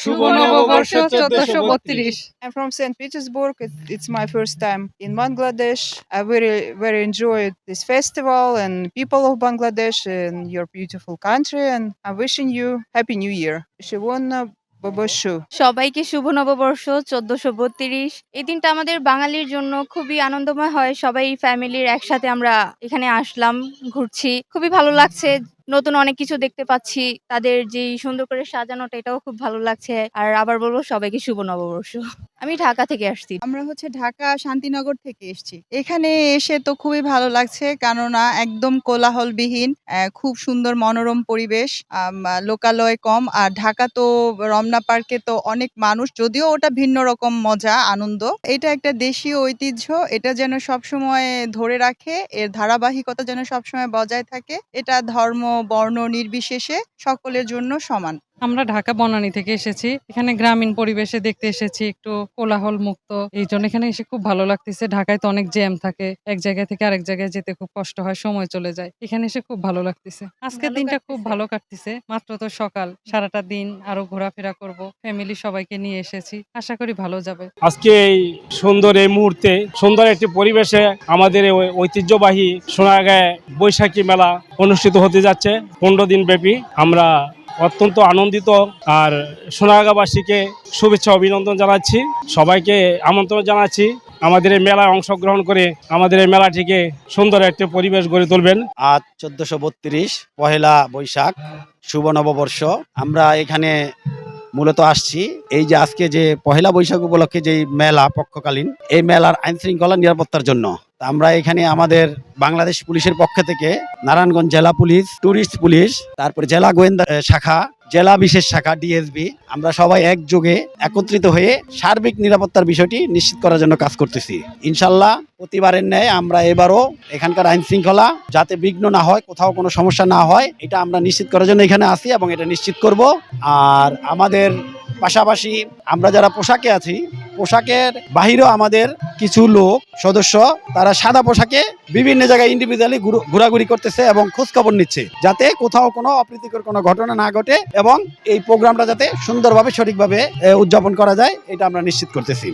শুভ নববর্ষ 1432। I'm from St. Petersburg. It's my first time in Bangladesh. I very enjoyed this festival and people of Bangladesh and your beautiful country. And I'm wishing you Happy New Year. Shivona Babashu. সবাইকে শুভ নববর্ষ 1432। এই দিনটা আমাদের বাঙালির জন্য খুবই আনন্দময় হয়। সবাই ফ্যামিলির একসাথে আমরা এখানে আসলাম, ঘুরছি, খুবই ভালো লাগছে। নতুন অনেক কিছু দেখতে পাচ্ছি, তাদের যেই সুন্দর করে সাজানোটা এটাও খুব ভালো লাগছে। আর আবার বলবো সবাইকে শুভ নববর্ষ। আমি ঢাকা থেকে আসছি। আমরা ঢাকা শান্তিনগর থেকে এসেছি। এখানে এসে তো খুবই ভালো লাগছে, কেননা একদম কোলাহলবিহীন, খুব সুন্দর মনোরম পরিবেশ, লোকালয় কম। আর ঢাকা তো রমনা পার্কে তো অনেক মানুষ, যদিও ওটা ভিন্ন রকম মজা আনন্দ। এটা একটা দেশীয় ঐতিহ্য, এটা যেন সবসময় ধরে রাখে, এর ধারাবাহিকতা যেন সবসময় বজায় থাকে। এটা ধর্ম বর্ণ নির্বিশেষে সকলের জন্য সমান। আমরা ঢাকা বনানী থেকে এসেছি। এখানে গ্রামীণ পরিবেশে দেখতে এসেছি, একটু কোলাহল মুক্ত। এই জন্য এখানে এসে খুব ভালো লাগতেছে। ঢাকায় তো অনেক জ্যাম থাকে, এক জায়গা থেকে আরেক জায়গায় যেতে খুব কষ্ট হয়, সময় চলে যায়। এখানে এসে খুব ভালো লাগতেছে। আজকের দিনটা খুব ভালো কাটতেছে। মাত্র তো সকাল, সারাটা দিন আরো ঘোরাফেরা করব, ফ্যামিলি সবাইকে নিয়ে এসেছি, আশা করি ভালো যাবে। আজকে এই সুন্দর এই মুহূর্তে সুন্দর একটি পরিবেশে আমাদের ঐতিহ্যবাহী সোনারগাঁয়ে বৈশাখী মেলা অনুষ্ঠিত হতে যাচ্ছে 15 দিন ব্যাপী। আমরা অত্যন্ত আনন্দিত আর সোনারগাঁবাসীকে শুভেচ্ছা অভিনন্দন জানাচ্ছি, সবাইকে আমন্ত্রণ জানাচ্ছি আমাদের এই মেলায় অংশগ্রহণ করে আমাদের এই মেলাটিকে সুন্দর একটি পরিবেশ গড়ে তুলবেন। আজ 1432 পহেলা বৈশাখ, শুভ নববর্ষ। আমরা এখানে মূলত আসছি এই যে আজকে যে পহেলা বৈশাখ উপলক্ষে যে মেলা পক্ষকালীন, এই মেলার আইন শৃঙ্খলা নিরাপত্তার জন্য আমরা এখানে আমাদের বাংলাদেশ পুলিশের পক্ষ থেকে নারায়ণগঞ্জ জেলা পুলিশ, টুরিস্ট পুলিশ, তারপরে জেলা গোয়েন্দা শাখা, জেলা বিশেষ শাখা ডিএসবি, আমরা সবাই একযোগে একত্রিত হয়ে সার্বিক নিরাপত্তার বিষয়টি নিশ্চিত করার জন্য কাজ করতেছি। ইনশাল্লাহ প্রতিবারের ন্যায় আমরা এবারও এখানকার আইন শৃঙ্খলা যাতে বিঘ্ন না হয়, কোথাও কোনো সমস্যা না হয়, এটা আমরা নিশ্চিত করার জন্য এখানে আসি এবং এটা নিশ্চিত করব। আর আমাদের পাশাপাশি আমরা যারা পোশাকে আছি, পোশাকের বাহিরেও আমাদের কিছু লোক সদস্য তারা সাদা পোশাকে বিভিন্ন জায়গায় ইন্ডিভিজুয়ালি ঘোরাঘুরি করতেছে এবং খোঁজখবর নিচ্ছে, যাতে কোথাও কোনো অপ্রীতিকর কোনো ঘটনা না ঘটে এবং এই প্রোগ্রামটা যাতে সুন্দরভাবে সঠিকভাবে উদযাপন করা যায়, এটা আমরা নিশ্চিত করতেছি।